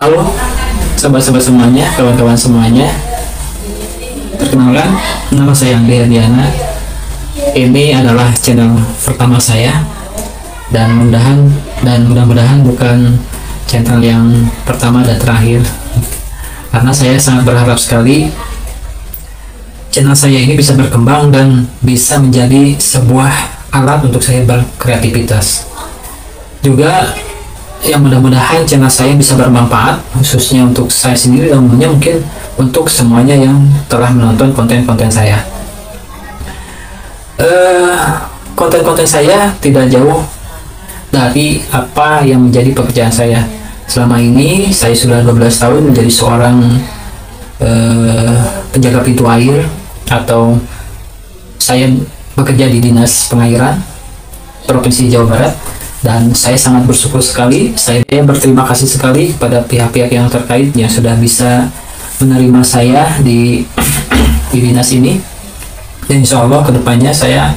Halo sahabat-sahabat semuanya, kawan-kawan semuanya. Perkenalkan, nama saya Andri Ardiana. Ini adalah channel pertama saya dan mudah-mudahan bukan channel yang pertama dan terakhir, karena saya sangat berharap sekali channel saya ini bisa berkembang dan bisa menjadi sebuah alat untuk saya berkreativitas. Juga yang mudah-mudahan channel saya bisa bermanfaat, khususnya untuk saya sendiri dan mungkin untuk semuanya yang telah menonton konten-konten saya. Konten-konten saya tidak jauh dari apa yang menjadi pekerjaan saya. Selama ini saya sudah 12 tahun menjadi seorang penjaga pintu air, atau saya bekerja di Dinas Pengairan Provinsi Jawa Barat. Dan saya sangat bersyukur sekali, saya berterima kasih sekali kepada pihak-pihak yang terkait yang sudah bisa menerima saya di dinas ini. Dan insya Allah kedepannya saya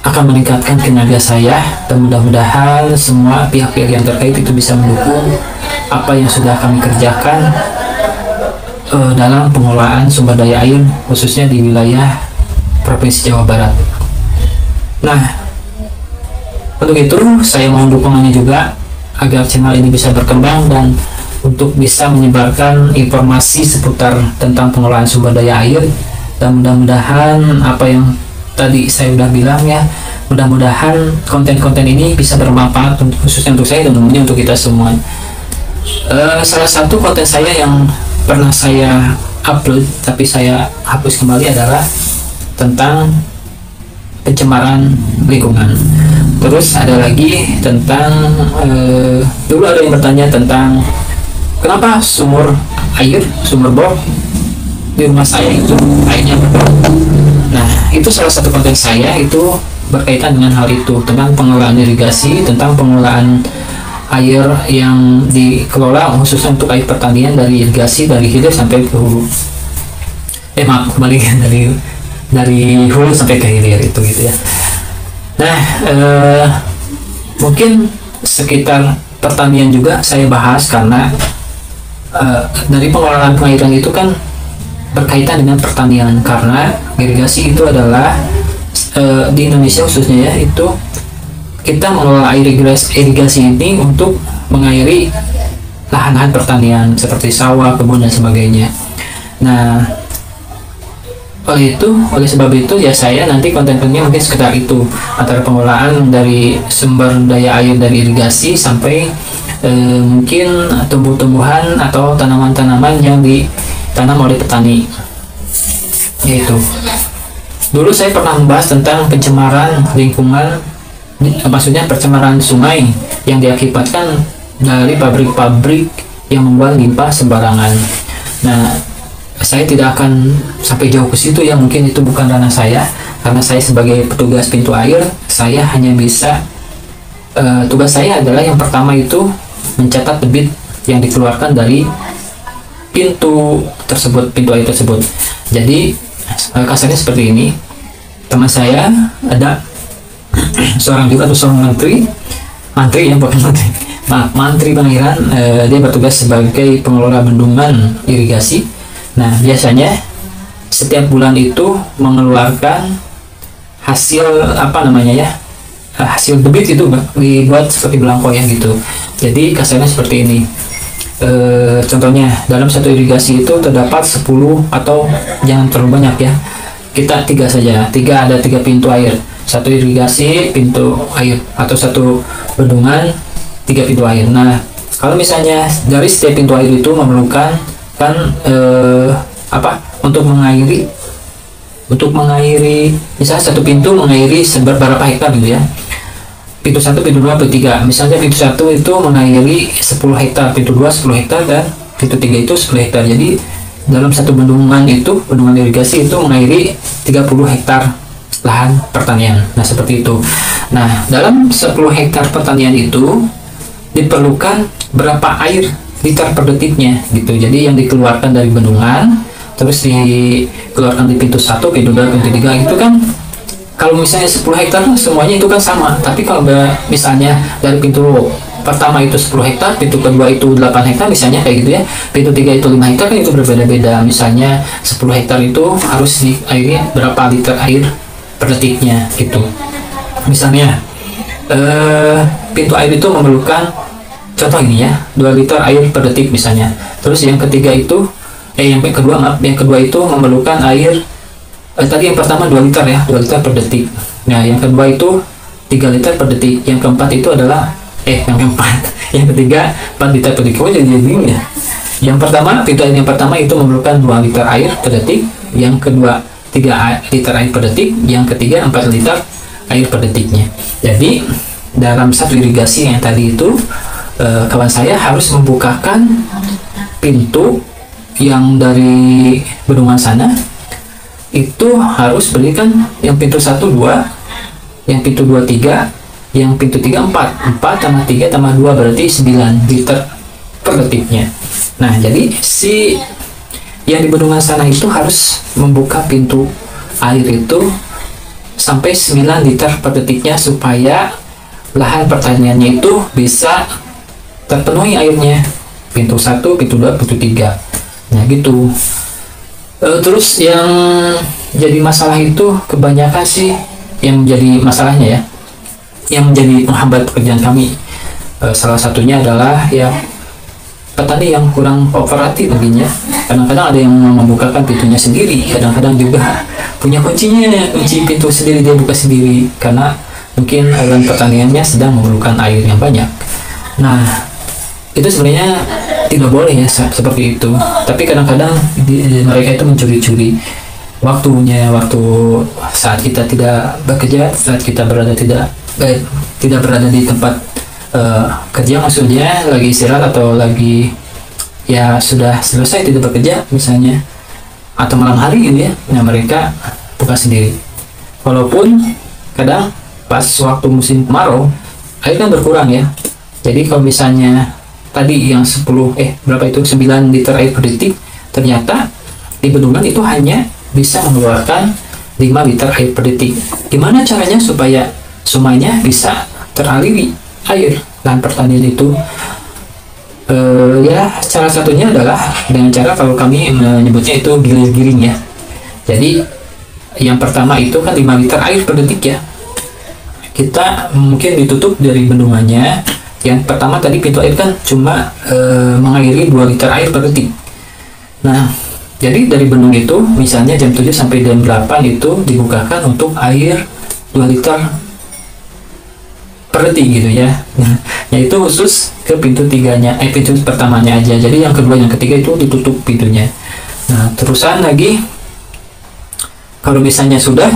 akan meningkatkan kinerja saya, dan mudah-mudahan semua pihak-pihak yang terkait itu bisa mendukung apa yang sudah kami kerjakan dalam pengelolaan sumber daya air, khususnya di wilayah Provinsi Jawa Barat. Nah, untuk itu saya mohon dukungannya juga agar channel ini bisa berkembang dan untuk bisa menyebarkan informasi seputar tentang pengelolaan sumber daya air. Dan mudah-mudahan apa yang tadi saya sudah bilang ya, mudah-mudahan konten-konten ini bisa bermanfaat khususnya untuk saya dan tentunya untuk kita semua. Salah satu konten saya yang pernah saya upload tapi saya hapus kembali adalah tentang pencemaran lingkungan. Terus ada lagi tentang dulu ada yang bertanya tentang kenapa sumur bor di rumah saya itu airnya berbau. Nah, itu salah satu konten saya itu berkaitan dengan hal itu, tentang pengelolaan irigasi, tentang pengelolaan air yang dikelola khususnya untuk air pertanian dari irigasi dari hilir sampai ke hulu. Kembalikan dari hulu sampai ke hilir itu gitu ya. Nah, mungkin sekitar pertanian juga saya bahas karena dari pengelolaan pengairan itu kan berkaitan dengan pertanian, karena irigasi itu adalah di Indonesia khususnya ya, itu kita mengelola air irigasi ini untuk mengairi lahan-lahan pertanian seperti sawah, kebun dan sebagainya. Nah, oleh sebab itu ya saya nanti konten-kontennya mungkin sekitar itu, antara pengelolaan dari sumber daya air dari irigasi sampai mungkin tumbuh-tumbuhan atau tanaman-tanaman yang ditanam oleh petani. Yaitu dulu saya pernah membahas tentang pencemaran lingkungan, maksudnya pencemaran sungai yang diakibatkan dari pabrik-pabrik yang membuang limbah sembarangan. Nah, saya tidak akan sampai jauh ke situ ya, mungkin itu bukan ranah saya, karena saya sebagai petugas pintu air, saya hanya bisa tugas saya adalah yang pertama itu mencatat debit yang dikeluarkan dari pintu air tersebut. Jadi kasarnya seperti ini, teman saya ada seorang mantri pengairan, dia bertugas sebagai pengelola bendungan irigasi. Nah, biasanya setiap bulan itu mengeluarkan hasil hasil debit itu dibuat seperti belangko ya gitu. Jadi kasarnya seperti ini. Contohnya dalam satu irigasi itu terdapat 10 atau jangan terlalu banyak ya. Kita 3 saja. Ada 3 pintu air. Satu irigasi pintu air atau satu bendungan 3 pintu air. Nah, kalau misalnya dari setiap pintu air itu memerlukan untuk mengairi misalnya satu pintu mengairi seberapa hektar gitu ya, pintu 1, pintu 2, pintu 3. Misalnya pintu 1 itu mengairi 10 hektar, pintu 2 10 hektar, dan pintu 3 itu 10 hektar. Jadi dalam satu bendungan irigasi itu mengairi 30 hektar lahan pertanian. Nah, seperti itu. Nah, dalam 10 hektar pertanian itu diperlukan berapa air liter per detiknya gitu. Jadi yang dikeluarkan dari bendungan terus dikeluarkan di pintu 1, pintu 2, pintu 3 itu kan, kalau misalnya 10 hektar semuanya itu kan sama. Tapi kalau misalnya dari pintu pertama itu 10 hektar, pintu kedua itu 8 hektar misalnya kayak gitu ya, pintu 3 itu 5 hektar, kan itu berbeda-beda. Misalnya 10 hektar itu harus diairi berapa liter air per detiknya gitu. Misalnya pintu air itu memerlukan, contoh ini ya, 2 liter air per detik misalnya. Terus yang ketiga itu yang kedua itu memerlukan air tadi yang pertama 2 liter ya, 2 liter per detik. Nah, yang kedua itu 3 liter per detik. Yang keempat itu adalah yang ketiga 4 liter per detik. Oh, jadi bingung ya. Yang pertama, pintu air yang pertama itu memerlukan 2 liter air per detik. Yang kedua 3 liter air per detik. Yang ketiga 4 liter air per detiknya. Jadi dalam satu irigasi yang tadi itu kawan saya harus membukakan pintu yang dari bendungan sana itu harus berikan yang pintu 1 2, yang pintu 2 3, yang pintu 3 4 tambah 3 tambah 2 berarti 9 liter per detiknya. Nah, jadi si yang di bendungan sana itu harus membuka pintu air itu sampai 9 liter per detiknya supaya lahan pertaniannya itu bisa terpenuhi airnya. Pintu 1, pintu 2, pintu 3. Nah, gitu. Terus yang jadi masalah itu kebanyakan sih, yang menjadi masalahnya ya, yang menjadi penghambat pekerjaan kami, salah satunya adalah ya petani yang kurang kooperatif mungkin ya. Kadang-kadang ada yang membukakan pintunya sendiri, kadang-kadang juga punya kuncinya, kunci pintu sendiri dia buka sendiri karena mungkin lahan pertaniannya sedang memerlukan air yang banyak. Nah, itu sebenarnya tidak boleh ya seperti itu. Tapi kadang-kadang mereka itu mencuri-curi waktunya, waktu saat kita tidak bekerja, saat kita tidak berada di tempat kerja, maksudnya lagi istirahat atau lagi ya sudah selesai tidak bekerja misalnya, atau malam hari gitu ya. Nah, mereka buka sendiri. Walaupun kadang pas waktu musim kemarau air kan berkurang ya. Jadi kalau misalnya tadi yang 9 liter air per detik, ternyata di bendungan itu hanya bisa mengeluarkan 5 liter air per detik. Gimana caranya supaya semuanya bisa teraliri air lahan pertanian itu? Ya, salah satunya adalah dengan cara kalau kami menyebutnya itu gilir-giring ya. Jadi yang pertama itu kan 5 liter air per detik ya. Kita mungkin ditutup dari bendungannya. Yang pertama tadi pintu air kan cuma mengairi 2 liter air per detik. Nah, jadi dari bendung itu misalnya jam 7 sampai jam 8 itu dibukakan untuk air 2 liter per detik gitu ya. Yaitu khusus ke pintu pintu pertamanya aja. Jadi yang kedua, yang ketiga itu ditutup pintunya. Nah, terusan lagi kalau misalnya sudah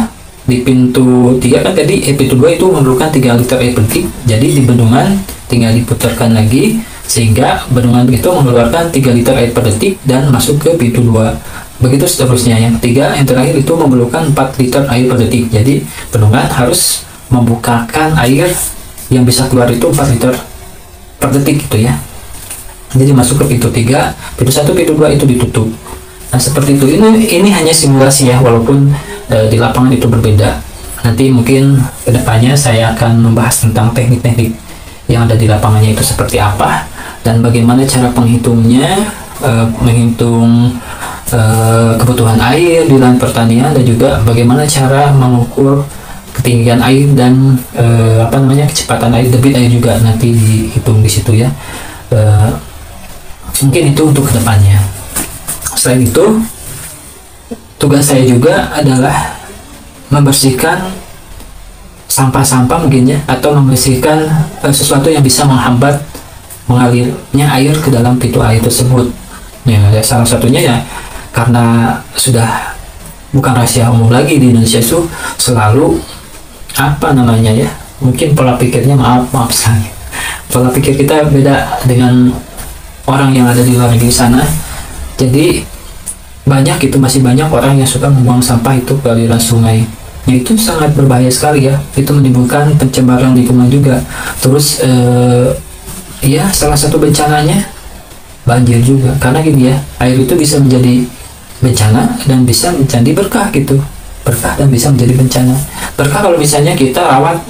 di pintu 3 kan tadi pintu 2 itu memerlukan 3 liter air per detik. Jadi di bendungan tinggal diputarkan lagi sehingga bendungan itu mengeluarkan 3 liter air per detik dan masuk ke pintu 2. Begitu seterusnya. Yang ketiga, yang terakhir itu memerlukan 4 liter air per detik. Jadi bendungan harus membukakan air yang bisa keluar itu 4 liter per detik gitu ya. Jadi masuk ke pintu 3, pintu 1, pintu 2 itu ditutup. Nah, seperti itu. Ini hanya simulasi ya, walaupun di lapangan itu berbeda. Nanti mungkin kedepannya saya akan membahas tentang teknik-teknik yang ada di lapangannya itu seperti apa dan bagaimana cara penghitungnya, menghitung kebutuhan air di lahan pertanian, dan juga bagaimana cara mengukur ketinggian air dan kecepatan air, debit air juga nanti dihitung di situ ya. Mungkin itu untuk kedepannya. Selain itu, tugas saya juga adalah membersihkan sampah-sampah mungkin ya, atau membersihkan sesuatu yang bisa menghambat mengalirnya air ke dalam pintu air tersebut. Ya, salah satunya ya karena sudah bukan rahasia umum lagi di Indonesia itu selalu mungkin pola pikirnya maaf sekali. Pola pikir kita beda dengan orang yang ada di luar negeri sana. Jadi masih banyak orang yang suka membuang sampah itu ke aliran sungai. Itu sangat berbahaya sekali ya. Itu menimbulkan pencemaran lingkungan juga. Terus salah satu bencananya banjir juga. Karena gini ya, air itu bisa menjadi bencana dan bisa menjadi berkah gitu. Berkah dan bisa menjadi bencana. Berkah kalau misalnya kita rawat,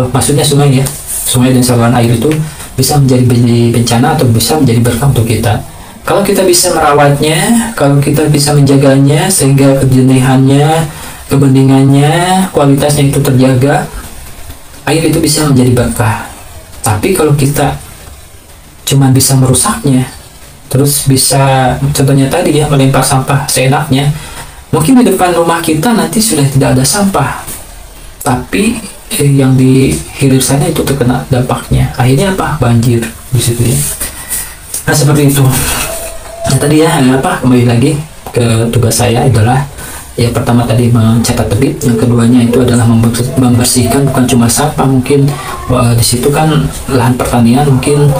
maksudnya sungai ya, sungai dan saluran air itu bisa menjadi bencana atau bisa menjadi berkah untuk kita. Kalau kita bisa merawatnya, kalau kita bisa menjaganya sehingga kejernihannya, kebeningannya, kualitasnya itu terjaga, air itu bisa menjadi berkah. Tapi kalau kita cuma bisa merusaknya, terus bisa contohnya tadi ya, melempar sampah seenaknya, mungkin di depan rumah kita nanti sudah tidak ada sampah, tapi yang di hilir sana itu terkena dampaknya. Akhirnya apa? Banjir di situ ya. Nah seperti itu. Nah tadi ya kembali lagi ke tugas saya adalah yang pertama tadi mencatat debit, yang keduanya itu adalah membersihkan bukan cuma sampah, mungkin di situ kan lahan pertanian mungkin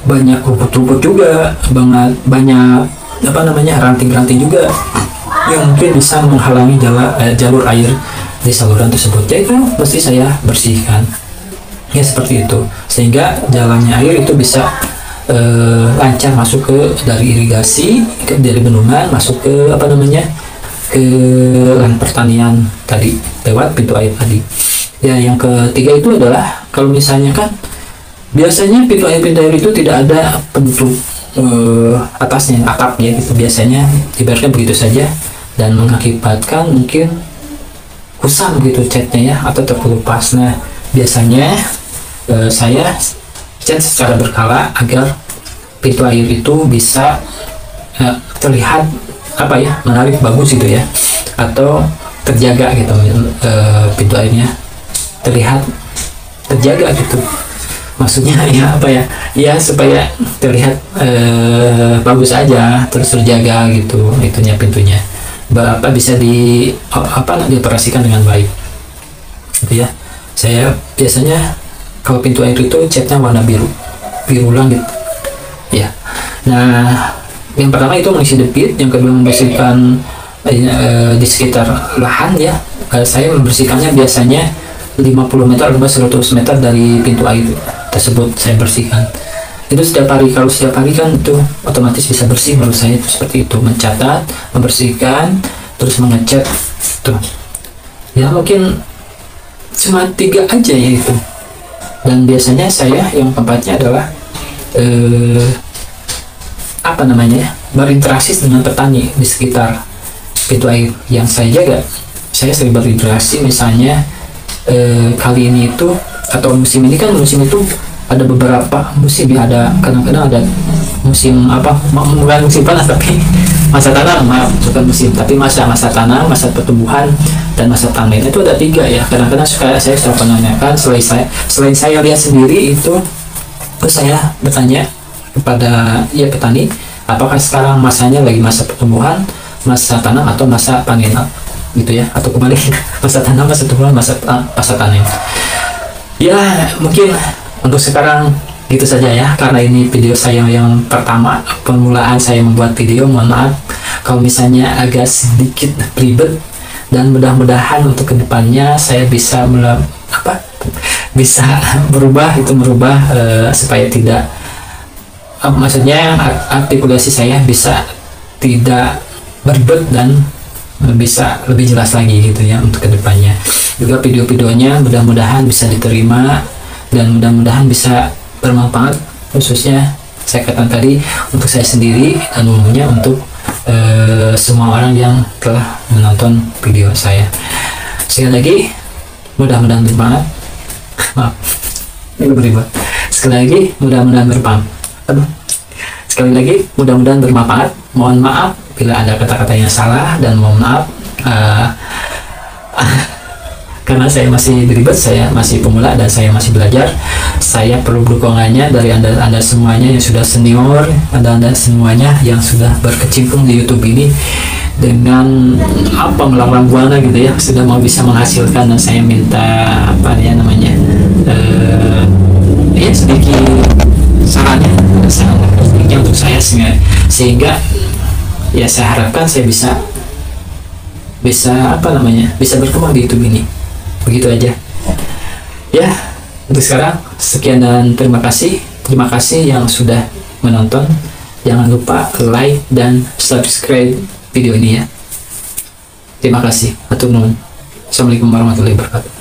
banyak rumput-rumput juga, banyak ranting-ranting juga yang mungkin bisa menghalangi jalur air di saluran tersebut. Ya itu mesti saya bersihkan ya, seperti itu, sehingga jalannya air itu bisa lancar masuk ke dari irigasi, dari bendungan masuk ke ke lahan pertanian tadi lewat pintu air tadi. Ya yang ketiga itu adalah kalau misalnya kan biasanya pintu air itu tidak ada penutup atasnya, atapnya gitu, biasanya ibaratnya begitu saja dan mengakibatkan mungkin kusam gitu catnya ya, atau terkelupas. Nah biasanya saya cat secara berkala agar pintu air itu bisa terlihat menarik, bagus gitu ya, atau terjaga gitu, pintu airnya terlihat terjaga gitu, maksudnya ya supaya terlihat bagus aja, terus terjaga gitu itunya, pintunya bisa dioperasikan dengan baik gitu ya. Saya biasanya kalau pintu air itu catnya warna biru langit ya. Nah yang pertama itu mengisi debit, yang kedua membersihkan di sekitar lahan ya. Saya membersihkannya biasanya 50 meter atau 100 meter dari pintu air tersebut saya bersihkan. Itu setiap hari. Kalau setiap hari kan itu otomatis bisa bersih, menurut saya itu seperti itu, mencatat, membersihkan, terus mengecat tuh ya. Mungkin cuma 3 aja ya itu. Dan biasanya saya yang keempatnya adalah berinteraksi dengan petani di sekitar pintu air yang saya jaga. Saya sering berinteraksi, misalnya kali ini itu atau musim itu ada beberapa musim ya, ada kadang-kadang ada musim bukan musim panas tapi masa tanam, bukan musim tapi masa tanam, masa pertumbuhan, dan masa panen. Itu ada 3 ya. Kadang-kadang saya suka menanyakan, selain saya lihat sendiri itu, saya bertanya kepada petani, apakah sekarang masanya lagi masa pertumbuhan, masa tanam, atau masa panen gitu ya, atau kembali masa tanam, masa tumbuhan, masa panen. Ya mungkin untuk sekarang gitu saja ya, karena ini video saya yang pertama, permulaan saya membuat video. Mohon maaf kalau misalnya agak sedikit ribet, dan mudah-mudahan untuk kedepannya saya bisa merubah supaya tidak maksudnya artikulasi saya bisa tidak beribet dan bisa lebih jelas lagi gitu ya untuk kedepannya. Juga video-videonya mudah-mudahan bisa diterima dan mudah-mudahan bisa bermanfaat, khususnya saya katakan tadi untuk saya sendiri dan umumnya untuk semua orang yang telah menonton video saya. Sekali lagi mudah-mudahan bermanfaat. Maaf, ini beribad. Sekali lagi mudah-mudahan bermanfaat. Mohon maaf bila ada kata-kata yang salah, dan mohon maaf karena saya masih beribad, saya masih pemula dan saya masih belajar. Saya perlu dukungannya dari anda semuanya yang sudah senior, anda semuanya yang sudah berkecimpung di YouTube ini dengan melawan buana gitu ya, sudah mau bisa menghasilkan. Dan saya minta sedikit sarannya untuk saya, sehingga ya saya harapkan saya bisa berkembang di YouTube ini. Begitu aja ya untuk sekarang. Sekian dan terima kasih yang sudah menonton. Jangan lupa like dan subscribe video ini ya. Terima kasih. Assalamualaikum warahmatullahi wabarakatuh.